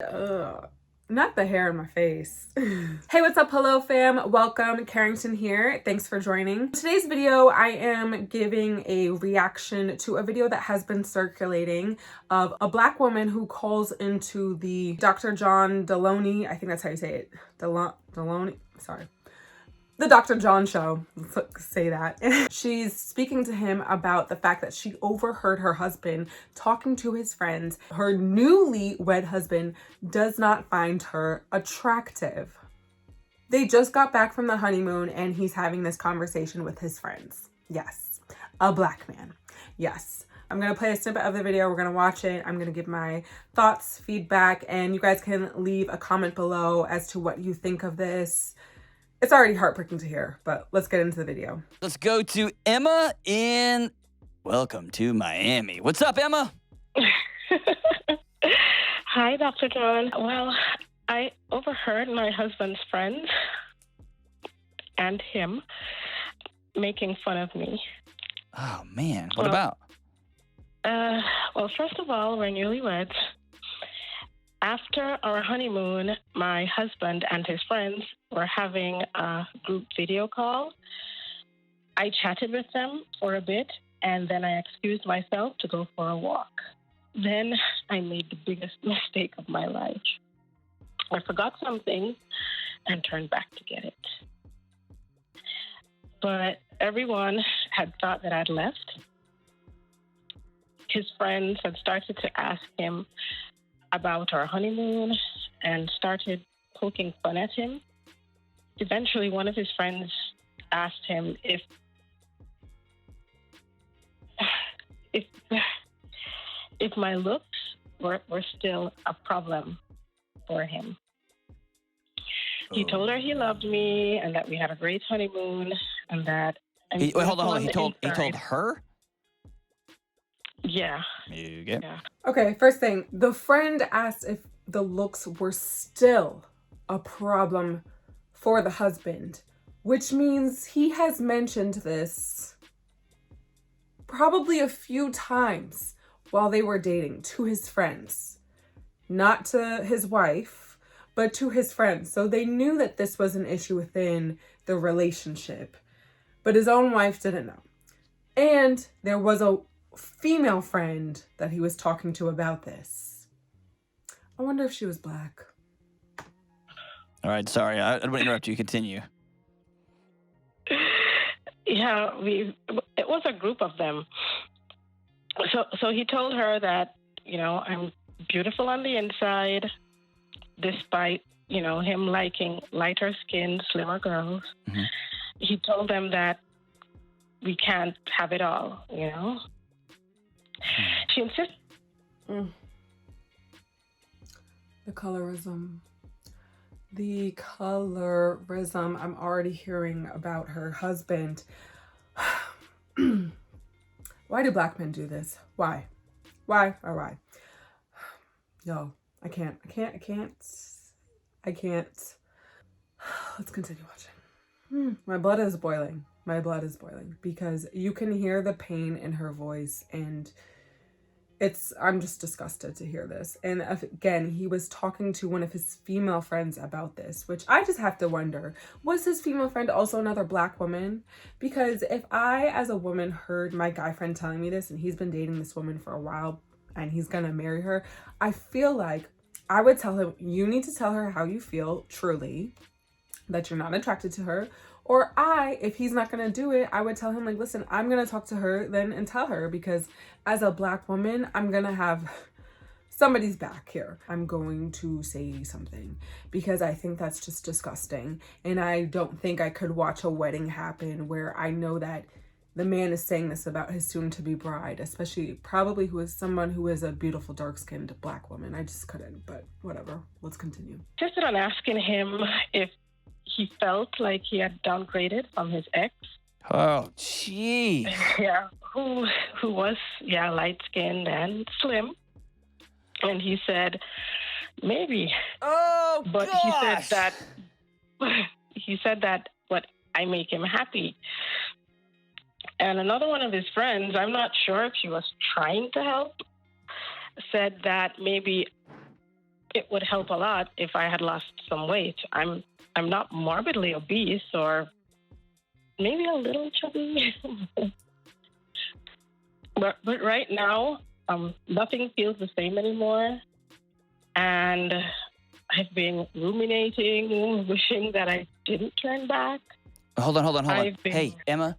Ugh. Not the hair in my face. Hey, what's up? Hello, fam. Welcome. Carrington here. Thanks for joining. In today's video, I am giving a reaction to a video that has been circulating of a Black woman who calls into the Dr. John Delony, I think that's how you say it. Delony, sorry. The Dr. John Show, let's say that. She's speaking to him about the fact that she overheard her husband talking to his friends. Her newlywed husband does not find her attractive. They just got back from the honeymoon and he's having this conversation with his friends. Yes, a Black man. Yes. I'm going to play a snippet of the video. We're going to watch it. I'm going to give my thoughts, feedback, and you guys can leave a comment below as to what you think of this. It's already heartbreaking to hear, but let's get into the video. Let's go to Emma in Welcome to Miami. What's up, Emma? Hi, Dr. John. Well, I overheard my husband's friends and him making fun of me. Oh, man. What about? Well, first of all, we're newlyweds. After our honeymoon, my husband and his friends were having a group video call. I chatted with them for a bit, and then I excused myself to go for a walk. Then I made the biggest mistake of my life. I forgot something and turned back to get it. But everyone had thought that I'd left. His friends had started to ask him about our honeymoon and started poking fun at him. Eventually, one of his friends asked him if my looks were still a problem for him. He told her he loved me and that we had a great honeymoon and that... Wait, hold on. He told her? Yeah. You get. Yeah. Okay, first thing, the friend asked if the looks were still a problem for the husband, which means he has mentioned this probably a few times while they were dating to his friends, not to his wife, but to his friends. So they knew that this was an issue within the relationship, but his own wife didn't know. And there was a female friend that he was talking to about this. I wonder if she was Black. All right, sorry. I don't want to interrupt you. Continue. Yeah, it was a group of them. So he told her that, I'm beautiful on the inside, despite, him liking lighter skinned, slimmer girls. Mm-hmm. He told them that we can't have it all, She insisted. The colorism. The colorism. I'm already hearing about her husband. Why do Black men do this? Why? Why? Yo, I can't. Let's continue watching. My blood is boiling. Because you can hear the pain in her voice, and I'm just disgusted to hear this. And again, he was talking to one of his female friends about this, which I just have to wonder, was his female friend also another Black woman? Because if I, as a woman, heard my guy friend telling me this, and he's been dating this woman for a while, and he's gonna marry her, I feel like I would tell him, you need to tell her how you feel truly, that you're not attracted to her. Or if he's not going to do it, I would tell him, like, listen, I'm going to talk to her then and tell her, because as a Black woman, I'm going to have somebody's back here. I'm going to say something because I think that's just disgusting. And I don't think I could watch a wedding happen where I know that the man is saying this about his soon-to-be bride, especially probably who is someone who is a beautiful, dark-skinned Black woman. I just couldn't, but whatever. Let's continue. Just on asking him if he felt like he had downgraded from his ex. Oh, gee. Yeah, who was, light-skinned and slim. And he said, maybe. Oh, but gosh. he said that, but I make him happy. And another one of his friends, I'm not sure if she was trying to help, said that maybe it would help a lot if I had lost some weight. I'm not morbidly obese or maybe a little chubby. but right now, nothing feels the same anymore. And I've been ruminating, wishing that I didn't turn back. Hold on. I've been- Hey, Emma,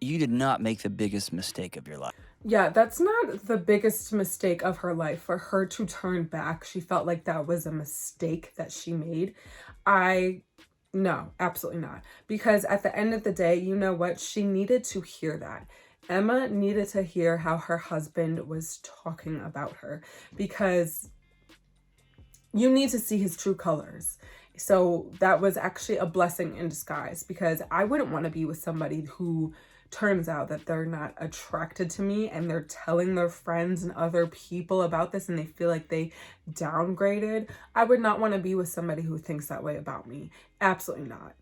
you did not make the biggest mistake of your life. Yeah, that's not the biggest mistake of her life. For her to turn back, she felt like that was a mistake that she made. No, absolutely not. Because at the end of the day, you know what? She needed to hear that. Emma needed to hear how her husband was talking about her, because you need to see his true colors. So that was actually a blessing in disguise, because I wouldn't want to be with somebody who turns out that they're not attracted to me and they're telling their friends and other people about this and they feel like they downgraded. I would not want to be with somebody who thinks that way about me. Absolutely not.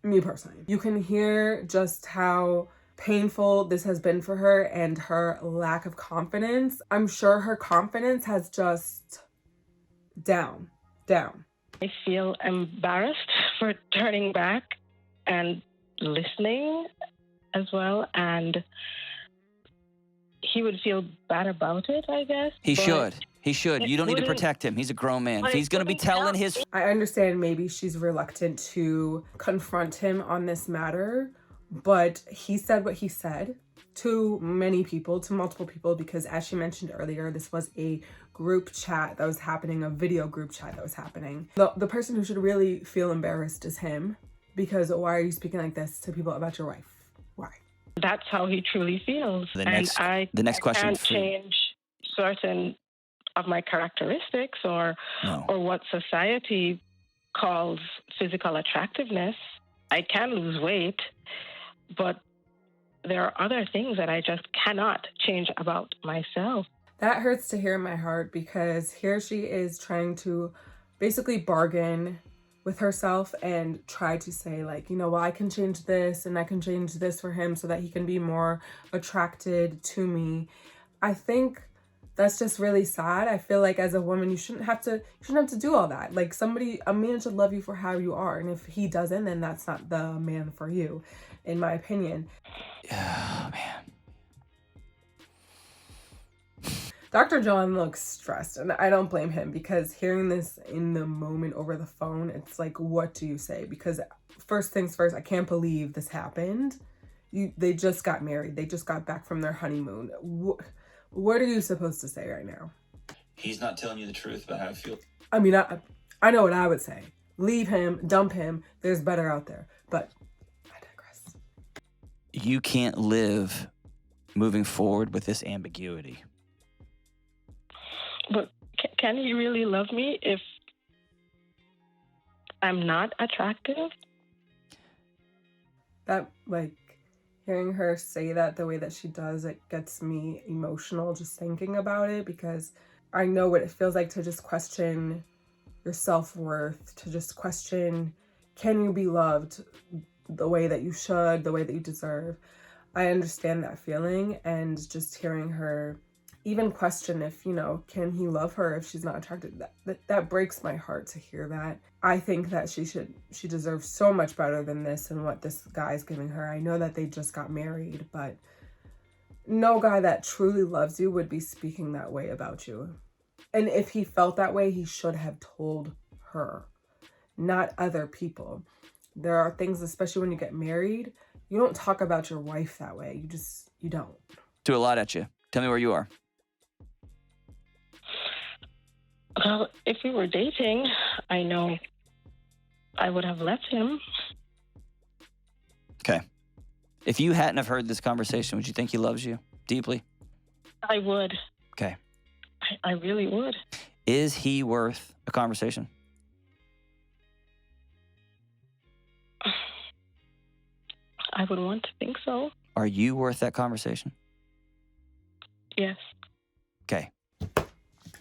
Me personally. You can hear just how painful this has been for her and her lack of confidence. I'm sure her confidence has just down. I feel embarrassed for turning back and listening as well, and he would feel bad about it, I guess. He should. You don't need to wouldn't- protect him. He's a grown man. If but he's going to be wouldn't telling help his... I understand maybe she's reluctant to confront him on this matter, but he said what he said to many people, to multiple people, because as she mentioned earlier, this was a group chat that was happening, a video group chat that was happening. The person who should really feel embarrassed is him, because why are you speaking like this to people about your wife? Why? That's how he truly feels. The next I question can't for you. change certain of my characteristics or No. what society calls physical attractiveness. I can lose weight, but there are other things that I just cannot change about myself. That hurts to hear in my heart, because here she is trying to basically bargain with herself and try to say, like, you know, well, I can change this and I can change this for him so that he can be more attracted to me. I think that's just really sad. I feel like as a woman, you shouldn't have to do all that. Like, a man should love you for how you are. And if he doesn't, then that's not the man for you, in my opinion. Oh, man. Dr. John looks stressed, and I don't blame him, because hearing this in the moment over the phone, it's like, what do you say? Because first things first, I can't believe this happened. They just got married. They just got back from their honeymoon. What are you supposed to say right now? He's not telling you the truth about how I feel. I mean, I know what I would say. Leave him, dump him. There's better out there. But I digress. You can't live moving forward with this ambiguity. But can he really love me if I'm not attractive? That, like, hearing her say that the way that she does, it gets me emotional just thinking about it, because I know what it feels like to just question your self-worth, to just question, can you be loved the way that you should, the way that you deserve? I understand that feeling, and just hearing her even question if, you know, can he love her if she's not attracted, that breaks my heart to hear that. I think that she deserves so much better than this and what this guy's giving her. I know that they just got married, but no guy that truly loves you would be speaking that way about you. And if he felt that way, he should have told her, not other people. There are things, especially when you get married, you don't talk about your wife that way. You don't. Threw a lot at you. Tell me where you are. Well, if we were dating, I know I would have left him. Okay. If you hadn't have heard this conversation, would you think he loves you deeply? I would. Okay. I really would. Is he worth a conversation? I would want to think so. Are you worth that conversation? Yes. Okay.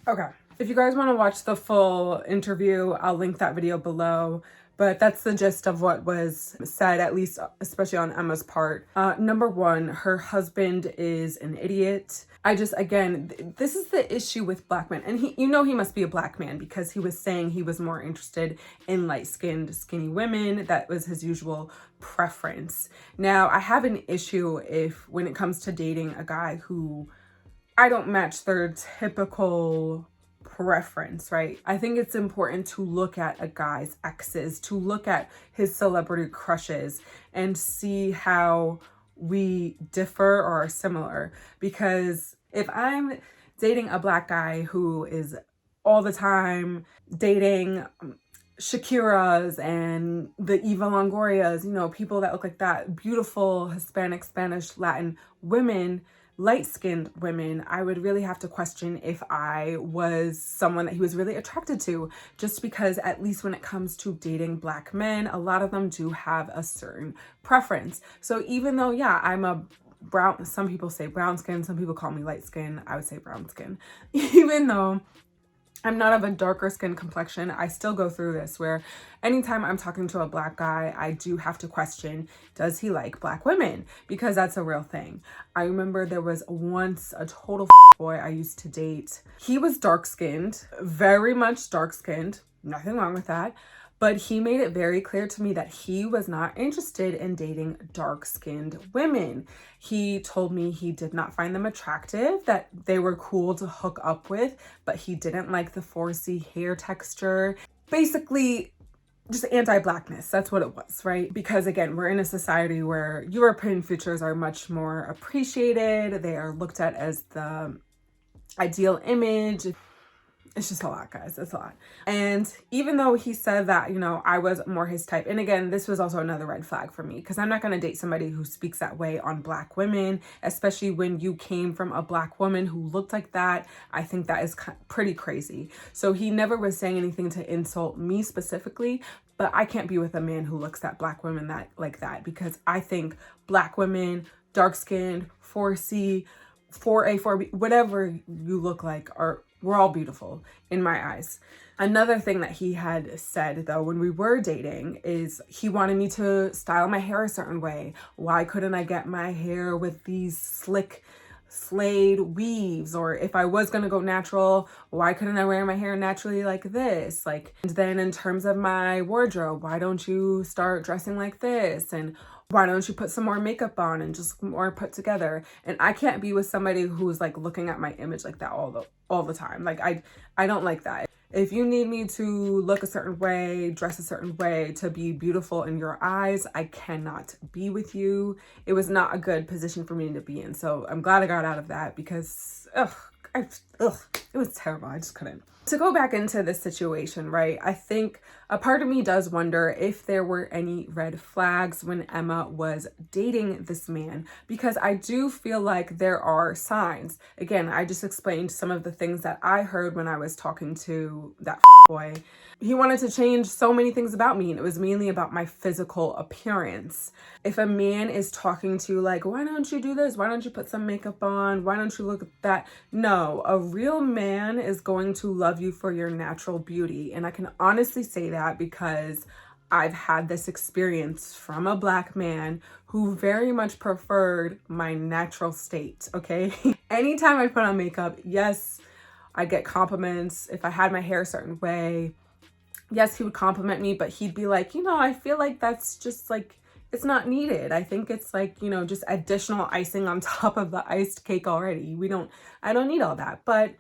Okay. If you guys want to watch the full interview, I'll link that video below. But that's the gist of what was said, at least especially on Emma's part. Number one, her husband is an idiot. Again, this is the issue with black men. And he must be a black man because he was saying he was more interested in light-skinned, skinny women. That was his usual preference. Now, I have an issue when it comes to dating a guy who I don't match their typical preference, right? I think it's important to look at a guy's exes, to look at his celebrity crushes and see how we differ or are similar. Because if I'm dating a black guy who is all the time dating Shakira's and the Eva Longoria's, people that look like that, beautiful Hispanic, Spanish, Latin women, light-skinned women, I would really have to question if I was someone that he was really attracted to, just because at least when it comes to dating black men, a lot of them do have a certain preference. So even though, yeah, I'm a brown, some people say brown skin, some people call me light skin, I would say brown skin. Even though I'm not of a darker skin complexion, I still go through this where anytime I'm talking to a black guy, I do have to question, does he like black women? Because that's a real thing. I remember there was once a total boy I used to date. He was dark skinned, very much dark skinned, nothing wrong with that. But he made it very clear to me that he was not interested in dating dark-skinned women. He told me he did not find them attractive, that they were cool to hook up with, but he didn't like the 4C hair texture. Basically, just anti-blackness. That's what it was, right? Because again, we're in a society where European features are much more appreciated. They are looked at as the ideal image. It's just a lot, guys. It's a lot. And even though he said that, I was more his type. And again, this was also another red flag for me because I'm not going to date somebody who speaks that way on black women, especially when you came from a black woman who looked like that. I think that is pretty crazy. So he never was saying anything to insult me specifically, but I can't be with a man who looks at black women like that because I think black women, dark-skinned, 4C, 4A, 4B, whatever you look like we're all beautiful in my eyes. Another thing that he had said though, when we were dating is he wanted me to style my hair a certain way. Why couldn't I get my hair with these slick slayed weaves? Or if I was going to go natural, why couldn't I wear my hair naturally like this? And then in terms of my wardrobe, why don't you start dressing like this? And why don't you put some more makeup on and just more put together? And I can't be with somebody who's looking at my image like that all the time. I don't like that. If you need me to look a certain way, dress a certain way to be beautiful in your eyes, I cannot be with you. It was not a good position for me to be in. So I'm glad I got out of that because, it was terrible. I just couldn't. To go back into this situation, right? I think a part of me does wonder if there were any red flags when Emma was dating this man, because I do feel like there are signs. Again, I just explained some of the things that I heard when I was talking to that boy. He wanted to change so many things about me, and it was mainly about my physical appearance. If a man is talking to you why don't you do this? Why don't you put some makeup on? Why don't you look at that? No, a real man is going to love you for your natural beauty. And I can honestly say that because I've had this experience from a black man who very much preferred my natural state, okay? Anytime I put on makeup, yes, I get compliments. If I had my hair a certain way, yes, he would compliment me, but he'd be like, I feel like that's just it's not needed. I think it's just additional icing on top of the iced cake already. I don't need all that, but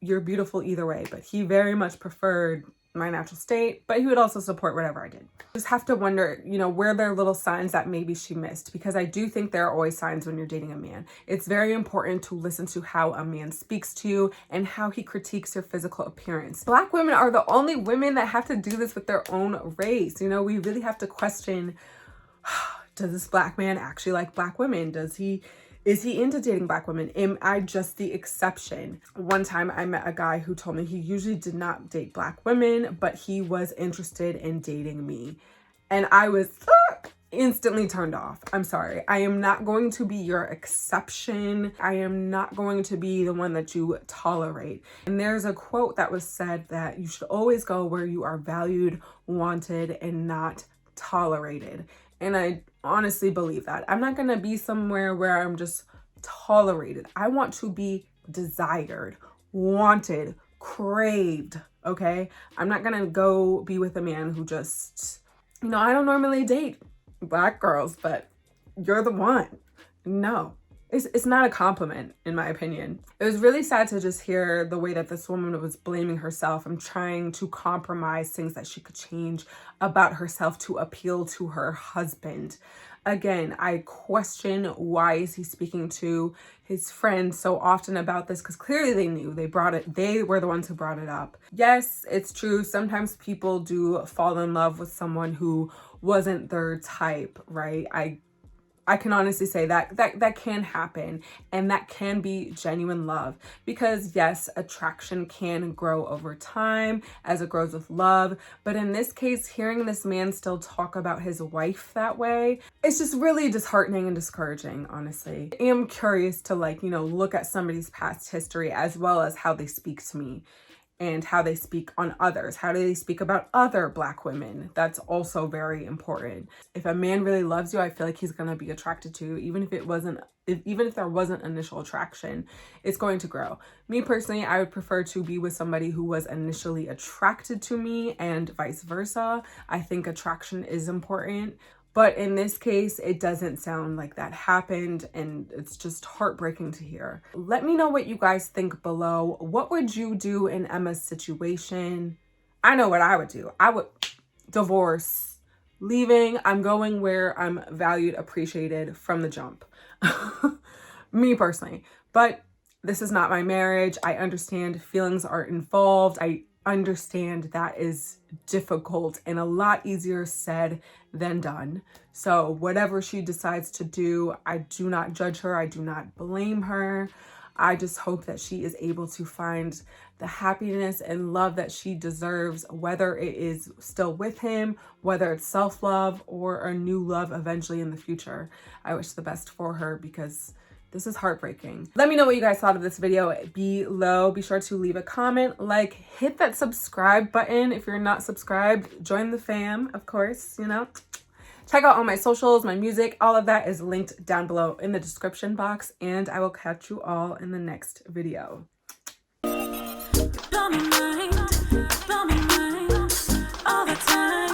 you're beautiful either way. But he very much preferred my natural state, but he would also support whatever I did. Just have to wonder, were there little signs that maybe she missed? Because I do think there are always signs when you're dating a man. It's very important to listen to how a man speaks to you and how he critiques your physical appearance. Black women are the only women that have to do this with their own race. We really have to question, does this black man actually like black women? Is he into dating black women? Am I just the exception? One time I met a guy who told me he usually did not date black women, but he was interested in dating me. And I was instantly turned off. I'm sorry. I am not going to be your exception. I am not going to be the one that you tolerate. And there's a quote that was said that you should always go where you are valued, wanted, and not tolerated. And I honestly believe that. I'm not going to be somewhere where I'm just tolerated. I want to be desired, wanted, craved, okay? I'm not going to go be with a man who just, I don't normally date Black girls, but you're the one. No, it's not a compliment, in my opinion. It was really sad to just hear the way that this woman was blaming herself and trying to compromise things that she could change about herself to appeal to her husband. Again, I question, why is he speaking to his friend so often about this? Because clearly they knew. They were the ones who brought it up. Yes, it's true. Sometimes people do fall in love with someone who wasn't their type, right? I can honestly say that can happen, and that can be genuine love, because yes, attraction can grow over time as it grows with love. But in this case, hearing this man still talk about his wife that way, it's just really disheartening and discouraging, honestly. I am curious to look at somebody's past history as well as how they speak to me and how they speak on others. How do they speak about other Black women? That's also very important. If a man really loves you, I feel like he's going to be attracted to you, even if there wasn't initial attraction, it's going to grow. Me personally, I would prefer to be with somebody who was initially attracted to me and vice versa. I think attraction is important. But in this case, it doesn't sound like that happened, and it's just heartbreaking to hear. Let me know what you guys think below. What would you do in Emma's situation? I know what I would do. I would divorce, leaving. I'm going where I'm valued, appreciated from the jump. Me personally. But this is not my marriage. I understand feelings are involved. I understand that is difficult and a lot easier said than done. So whatever she decides to do, I do not judge her. I do not blame her. I just hope that she is able to find the happiness and love that she deserves, whether it is still with him, whether it's self-love or a new love eventually in the future. I wish the best for her, because this is heartbreaking. Let me know what you guys thought of this video below. Be sure to leave a comment, hit that subscribe button if you're not subscribed. Join the fam, of course, Check out all my socials, my music, all of that is linked down below in the description box, and I will catch you all in the next video. Blow me mind all the time.